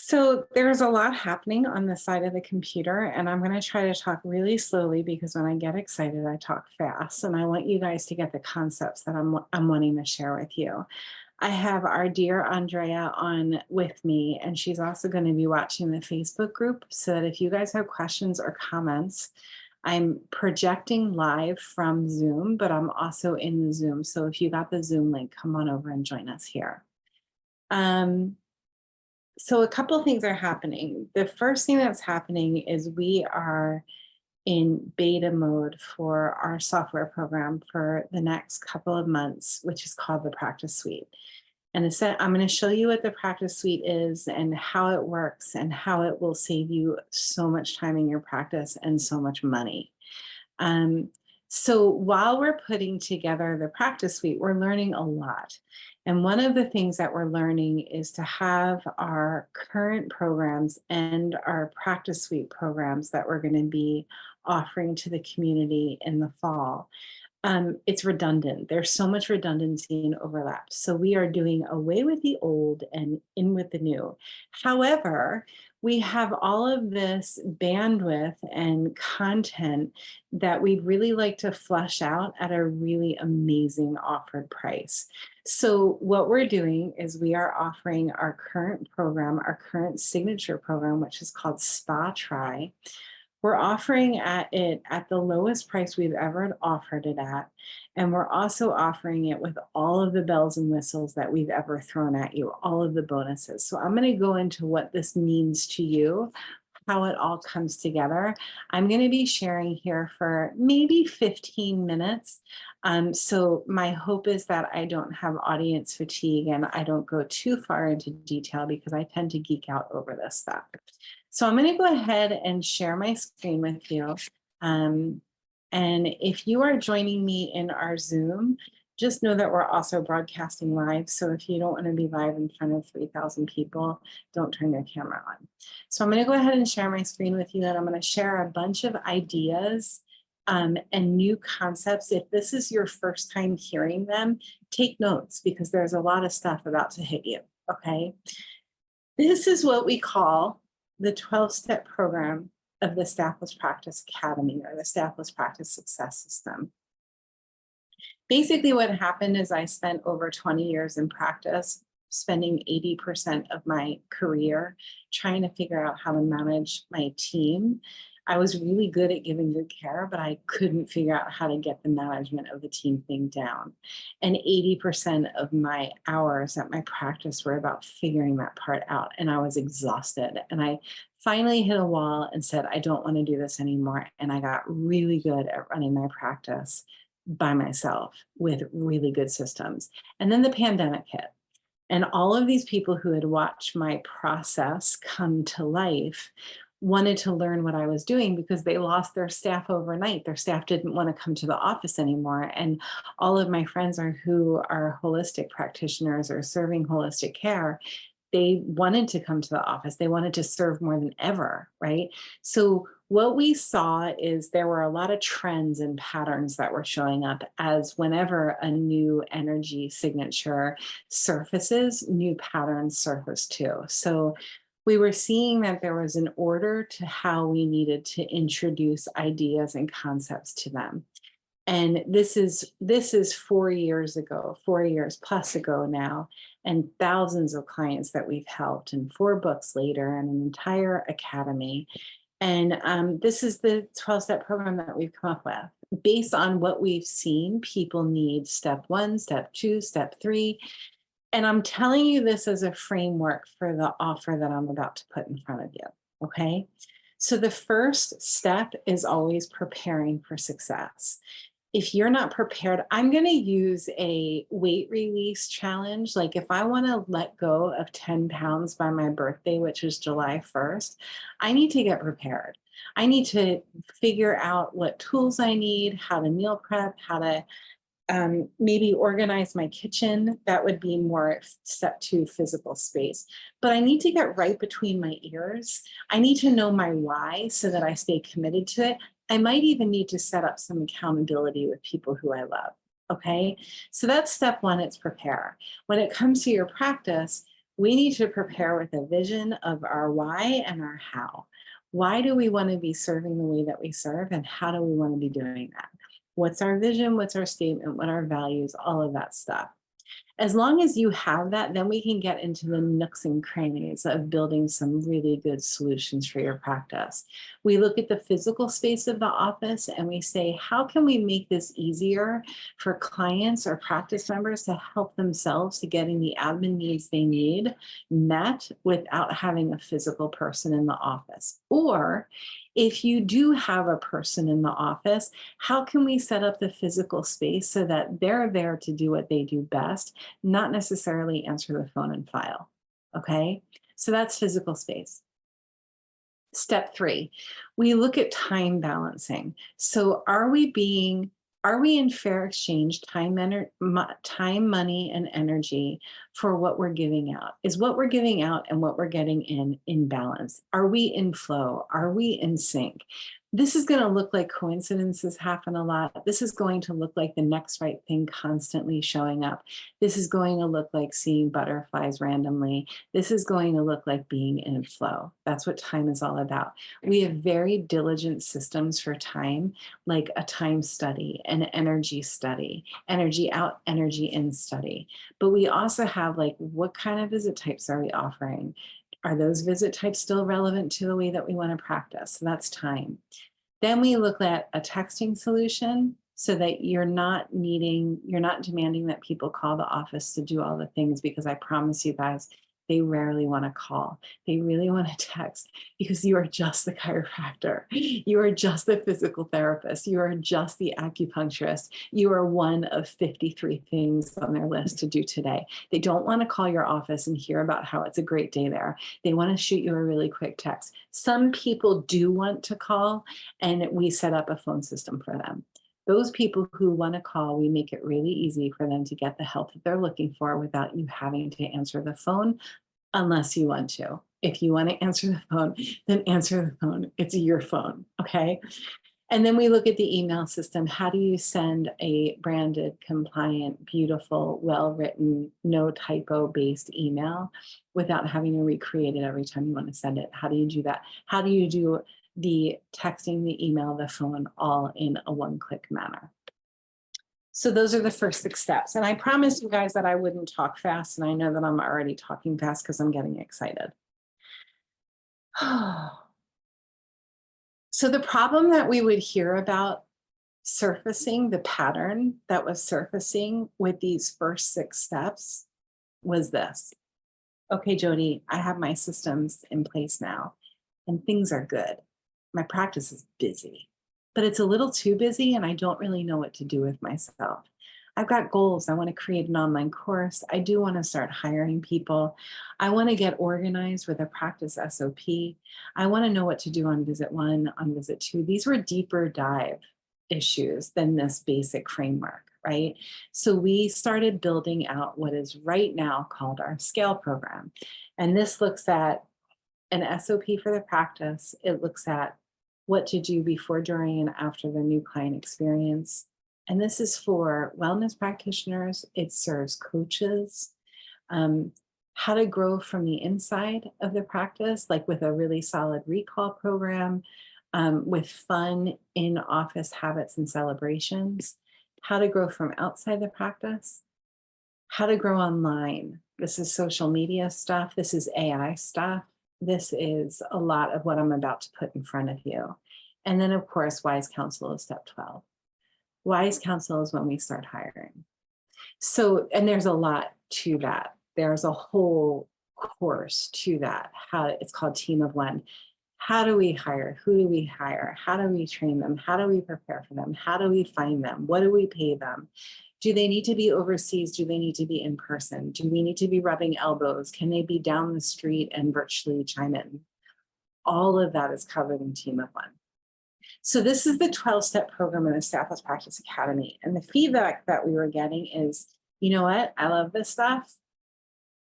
So there's a lot happening on the side of the computer, and I'm going to try to talk really slowly because when I get excited, I talk fast, and I want you guys to get the concepts that I'm wanting to share with you. I have our dear Andrea on with me, and she's also going to be watching the Facebook group so that if you guys have questions or comments, I'm projecting live from Zoom, but I'm also in the Zoom. So if you got the Zoom link, come on over and join us here. So a couple of things are happening. The first thing that's happening is we are in beta mode for our software program for the next couple of months, which is called the Practice Suite. And I'm going to show you what the Practice Suite is and how it works and how it will save you so much time in your practice and so much money. So while we're putting together the Practice Suite, we're learning a lot. And one of the things that we're learning is to have our current programs and our Practice Suite programs that we're going to be offering to the community in the fall. It's redundant. There's so much redundancy and overlap. So we are doing away with the old and in with the new. However, we have all of this bandwidth and content that we'd really like to flesh out at a really amazing offered price. So what we're doing is we are offering our current program, our current signature program, which is called Spa Try. We're offering it at the lowest price we've ever offered it at. And we're also offering it with all of the bells and whistles that we've ever thrown at you, all of the bonuses. So I'm going to go into what this means to you, how it all comes together. I'm going to be sharing here for maybe 15 minutes. So my hope is that I don't have audience fatigue and I don't go too far into detail because I tend to geek out over this stuff. So I'm going to go ahead and share my screen with you. And if you are joining me in our Zoom, just know that we're also broadcasting live. So if you don't want to be live in front of 3,000 people, don't turn your camera on. So I'm going to go ahead and share my screen with you, and I'm going to share a bunch of ideas and new concepts. If this is your first time hearing them, take notes because there's a lot of stuff about to hit you, okay? This is what we call the 12-step program of the Staffless Practice Academy or the Staffless Practice Success System. Basically what happened is I spent over 20 years in practice, spending 80% of my career trying to figure out how to manage my team. I was really good at giving good care, but I couldn't figure out how to get the management of the team thing down. And 80% of my hours at my practice were about figuring that part out. And I was exhausted. And I finally hit a wall and said, I don't want to do this anymore. And I got really good at running my practice by myself with really good systems. And then the pandemic hit. And all of these people who had watched my process come to life wanted to learn what I was doing because they lost their staff overnight. Their staff didn't want to come to the office anymore. And all of my friends who are holistic practitioners or serving holistic care, they wanted to come to the office. They wanted to serve more than ever, right? So what we saw is there were a lot of trends and patterns that were showing up as whenever a new energy signature surfaces, new patterns surface too. So we were seeing that there was an order to how we needed to introduce ideas and concepts to them. And this is 4 years ago, 4 years plus ago now, and thousands of clients that we've helped, and 4 books later, and an entire academy. And this is the 12-step program that we've come up with. Based on what we've seen, people need step 1, step 2, step 3. And I'm telling you this as a framework for the offer that I'm about to put in front of you, okay? So the first step is always preparing for success. If you're not prepared, I'm going to use a weight release challenge. Like if I want to let go of 10 pounds by my birthday, which is July 1st, I need to get prepared. I need to figure out what tools I need, how to meal prep, how to maybe organize my kitchen. That would be more step 2, physical space. But I need to get right between my ears. I need to know my why so that I stay committed to it. I might even need to set up some accountability with people who I love. Okay, so that's step 1, it's prepare. When it comes to your practice, We need to prepare with a vision of our why and our how. Why do we want to be serving the way that we serve, and how do we want to be doing that? What's our vision? What's our statement? What are our values? All of that stuff. As long as you have that, then we can get into the nooks and crannies of building some really good solutions for your practice. We look at the physical space of the office and we say, how can we make this easier for clients or practice members to help themselves to getting the admin needs they need met without having a physical person in the office? Or if you do have a person in the office, how can we set up the physical space so that they're there to do what they do best, not necessarily answer the phone and file? Okay, so that's physical space. Step 3, we look at time balancing. So are we in fair exchange, time, money, and energy for what we're giving out? Is what we're giving out and what we're getting in balance? Are we in flow? Are we in sync? This is going to look like coincidences happen a lot. This is going to look like the next right thing constantly showing up. This is going to look like seeing butterflies randomly. This is going to look like being in flow. That's what time is all about. We have very diligent systems for time, like a time study, an energy study, energy out, energy in study. But we also have like, what kind of visit types are we offering? Are those visit types still relevant to the way that we want to practice? So that's time. Then we look at a texting solution so that you're not demanding that people call the office to do all the things, because I promise you guys, they rarely want to call. They really want to text, because you are just the chiropractor. You are just the physical therapist. You are just the acupuncturist. You are one of 53 things on their list to do today. They don't want to call your office and hear about how it's a great day there. They want to shoot you a really quick text. Some people do want to call, and we set up a phone system for them. Those people who want to call, we make it really easy for them to get the help that they're looking for without you having to answer the phone, unless you want to. If you want to answer the phone, then answer the phone. It's your phone, okay? And then we look at the email system. How do you send a branded, compliant, beautiful, well-written, no typo-based email without having to recreate it every time you want to send it? How do you do that? How do you do the texting, the email, the phone, all in a one-click manner? So those are the first 6 steps. And I promised you guys that I wouldn't talk fast. And I know that I'm already talking fast because I'm getting excited. So the problem that we would hear about surfacing, the pattern that was surfacing with these first 6 steps was this. Okay, Jody, I have my systems in place now and things are good. My practice is busy, but it's a little too busy and I don't really know what to do with myself. I've got goals. I want to create an online course. I do want to start hiring people. I want to get organized with a practice SOP. I want to know what to do on visit 1, on visit 2. These were deeper dive issues than this basic framework, right? So we started building out what is right now called our scale program. And this looks at an SOP for the practice. It looks at what to do before, during, and after the new client experience. And this is for wellness practitioners. It serves coaches, how to grow from the inside of the practice, like with a really solid recall program, with fun in-office habits and celebrations, how to grow from outside the practice, how to grow online. This is social media stuff. This is AI stuff. This is a lot of what I'm about to put in front of you. And then, of course, Wise Counsel is step 12. Wise Counsel is when we start hiring. So, and there's a lot to that. There's a whole course to that. It's called Team of One. How do we hire? Who do we hire? How do we train them? How do we prepare for them? How do we find them? What do we pay them? Do they need to be overseas? Do they need to be in person? Do we need to be rubbing elbows? Can they be down the street and virtually chime in? All of that is covered in Team of One. So this is the 12-step program in the Staffless Practice Academy. And the feedback that we were getting is, you know what? I love this stuff,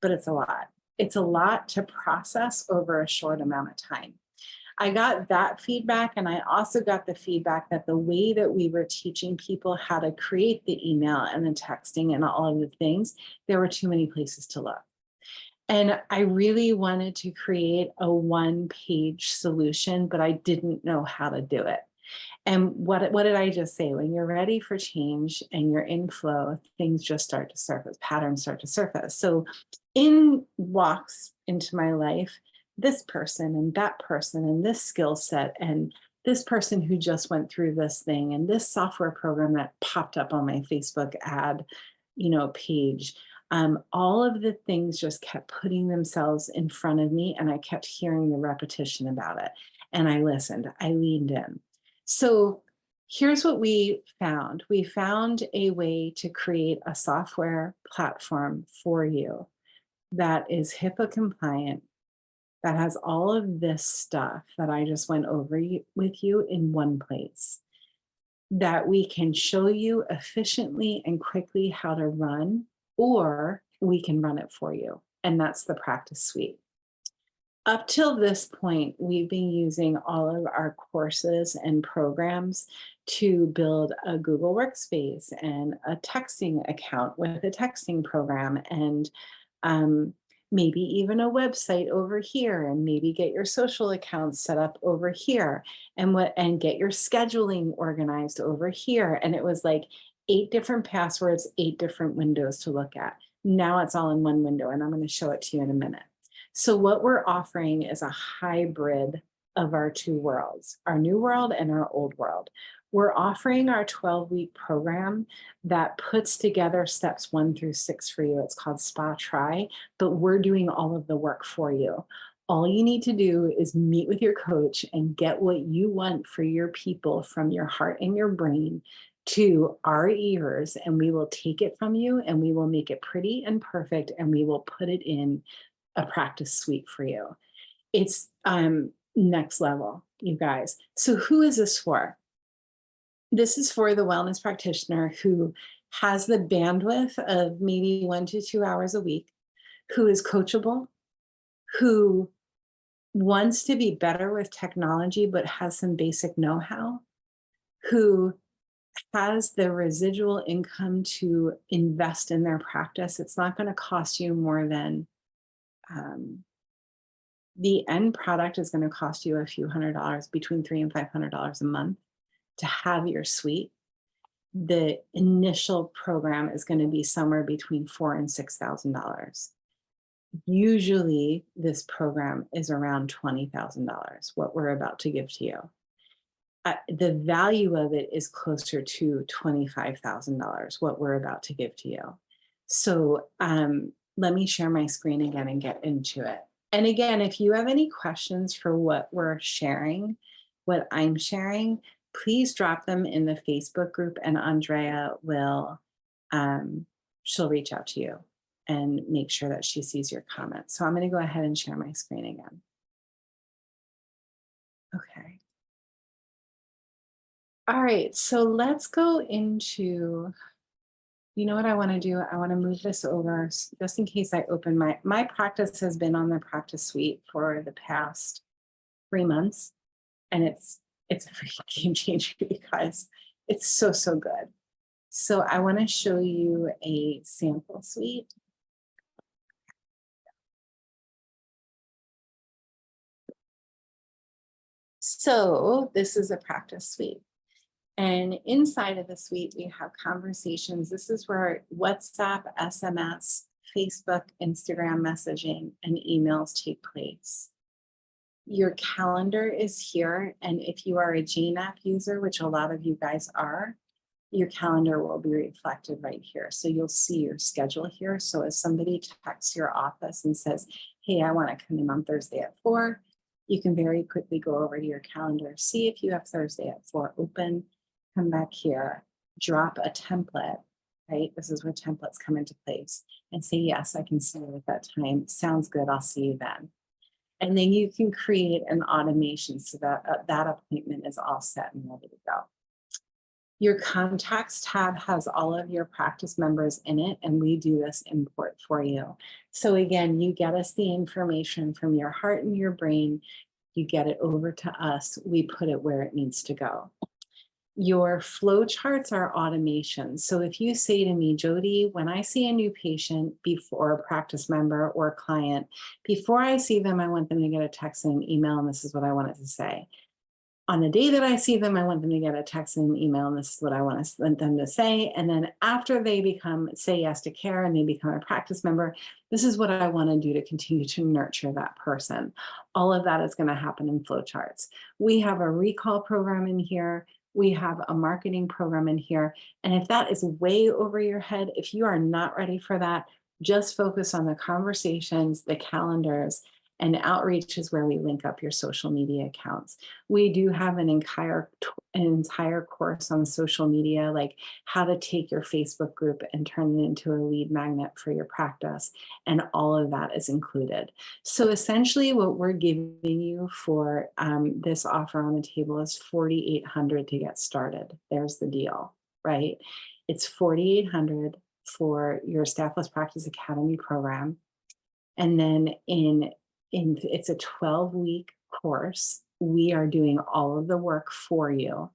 but it's a lot. It's a lot to process over a short amount of time. I got that feedback, and I also got the feedback that the way that we were teaching people how to create the email and the texting and all of the things, there were too many places to look. And I really wanted to create a one-page solution, but I didn't know how to do it. And what did I just say? When you're ready for change and you're in flow, things just start to surface, patterns start to surface. So in walks into my life, this person and that person and this skill set and this person who just went through this thing and this software program that popped up on my Facebook ad, page. All of the things just kept putting themselves in front of me, and I kept hearing the repetition about it. And I listened, I leaned in. So here's what we found. We found a way to create a software platform for you that is HIPAA compliant, that has all of this stuff that I just went over with you in one place, that we can show you efficiently and quickly how to run, or we can run it for you. And that's the practice suite. Up till this point, we've been using all of our courses and programs to build a Google Workspace and a texting account with a texting program, and maybe even a website over here, and maybe get your social accounts set up over here, and get your scheduling organized over here. And it was like 8 different passwords, 8 different windows to look at. Now it's all in one window, and I'm going to show it to you in a minute. So what we're offering is a hybrid of our two worlds, our new world and our old world. We're offering our 12-week program that puts together steps 1 through 6 for you. It's called Spa Try, but we're doing all of the work for you. All you need to do is meet with your coach and get what you want for your people from your heart and your brain to our ears, and we will take it from you and we will make it pretty and perfect, and we will put it in a practice suite for you. It's next level, you guys. So who is this for? This is for the wellness practitioner who has the bandwidth of maybe 1 to 2 hours a week, who is coachable, who wants to be better with technology but has some basic know-how, who has the residual income to invest in their practice. It's not going to cost you more than the end product is going to cost you a few $100, between $300 and $500 a month to have your suite. The initial program is going to be somewhere between $4,000 and $6,000. Usually this program is around $20,000, what we're about to give to you. The value of it is closer to $25,000, what we're about to give to you. So let me share my screen again and get into it. And again, if you have any questions for what we're sharing, what I'm sharing, please drop them in the Facebook group, and Andrea will, she'll reach out to you and make sure that she sees your comments. So I'm going to go ahead and share my screen again. Okay. All right, so let's go into, you know what I want to do? I want to move this over just in case I open my practice has been on the practice suite for the past 3 months, and it's a freaking game changer because it's so good. So I want to show you a sample suite. So this is a practice suite. And inside of the suite, we have conversations. This is where WhatsApp, SMS, Facebook, Instagram messaging, and emails take place. Your calendar is here. And if you are a Jane app user, which a lot of you guys are, your calendar will be reflected right here. So you'll see your schedule here. So if somebody texts your office and says, hey, I want to come in on Thursday at 4, you can very quickly go over to your calendar, see if you have Thursday at 4 open, come back here, drop a template, right? This is where templates come into place, and say, yes, I can see you at that time. Sounds good, I'll see you then. And then you can create an automation so that that appointment is all set and ready to go. Your contacts tab has all of your practice members in it, and we do this import for you. So again, you get us the information from your heart and your brain, you get it over to us, we put it where it needs to go. Your flow charts are automation. So if you say to me, Jody, when I see a new patient before a practice member or client, before I see them, I want them to get a text and an email, and this is what I wanted to say. On the day that I see them, I want them to get a text and an email, and this is what I want them to say. And then after they say yes to care and they become a practice member, this is what I want to do to continue to nurture that person. All of that is going to happen in flowcharts. We have a recall program in here. We have a marketing program in here. And if that is way over your head, if you are not ready for that, just focus on the conversations, the calendars, and outreach is where we link up your social media accounts. We do have an entire course on social media, like how to take your Facebook group and turn it into a lead magnet for your practice. And all of that is included. So essentially what we're giving you for this offer on the table is $4,800 to get started. There's the deal, right? It's $4,800 for your Staffless Practice Academy program. And then it's a 12-week course. We are doing all of the work for you.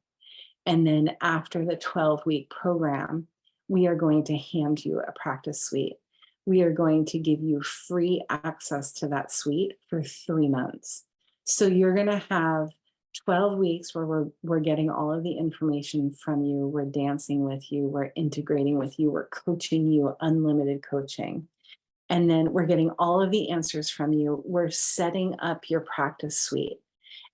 And then after the 12-week program, we are going to hand you a practice suite. We are going to give you free access to that suite for 3 months. So you're going to have 12 weeks where we're getting all of the information from you. We're dancing with you. We're integrating with you. We're coaching you, unlimited coaching. And then we're getting all of the answers from you. We're setting up your practice suite.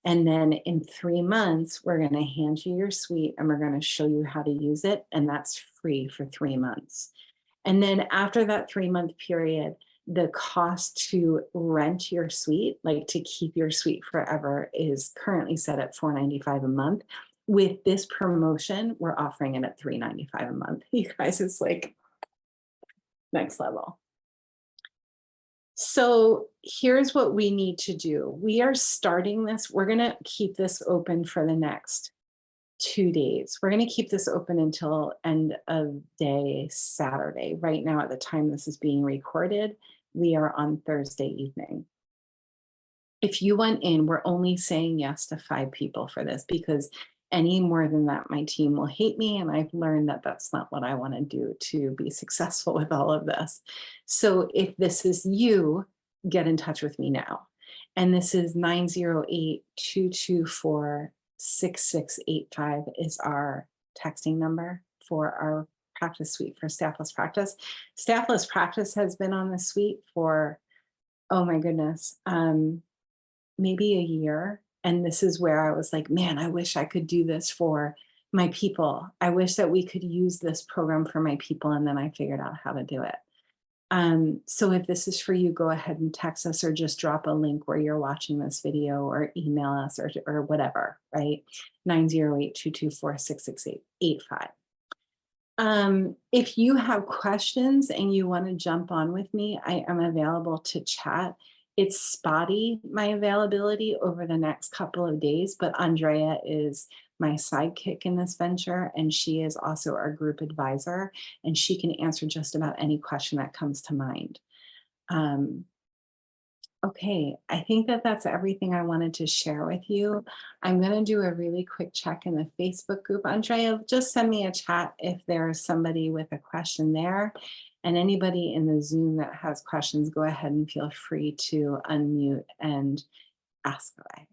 And then in 3 months, we're going to hand you your suite and we're going to show you how to use it. And that's free for 3 months. And then after that 3-month period, the cost to rent your suite, like to keep your suite forever, is currently set at $495 a month. With this promotion, we're offering it at $395 a month. You guys, it's like next level. So here's what we need to do. We are starting this. We're going to keep this open for the next 2 days. We're going to keep this open until end of day Saturday. Right now, at the time this is being recorded, we are on Thursday evening. If you went in, we're only saying yes to 5 people for this, because any more than that, my team will hate me. And I've learned that that's not what I want to do to be successful with all of this. So if this is you, get in touch with me now. And this is 908-224-6685 is our texting number for our practice suite for Staffless Practice. Staffless Practice has been on the suite for, oh my goodness, maybe a year. And this is where I was like, man, I wish I could do this for my people. I wish that we could use this program for my people. And then I figured out how to do it. So if this is for you, go ahead and text us or just drop a link where you're watching this video or email us or whatever, right? 908-224-6685. If you have questions and you want to jump on with me, I am available to chat. It's spotty, my availability over the next couple of days, but Andrea is my sidekick in this venture, and she is also our group advisor, and she can answer just about any question that comes to mind. Okay, I think that that's everything I wanted to share with you. I'm going to do a really quick check in the Facebook group. Andrea, just send me a chat if there's somebody with a question there. And anybody in the Zoom that has questions, go ahead and feel free to unmute and ask away.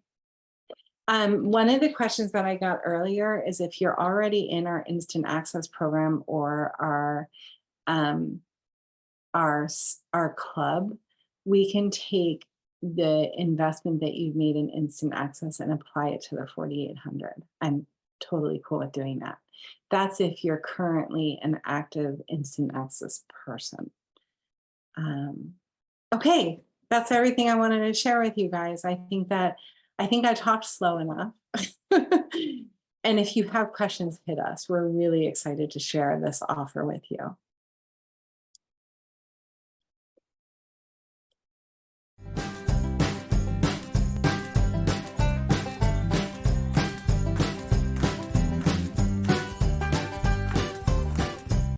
One of the questions that I got earlier is if you're already in our instant access program or our club, we can take the investment that you've made in instant access and apply it to the 4,800. I'm totally cool with doing that. That's if you're currently an active instant access person. Okay, that's everything I wanted to share with you guys. I think I talked slow enough. And if you have questions, hit us. We're really excited to share this offer with you.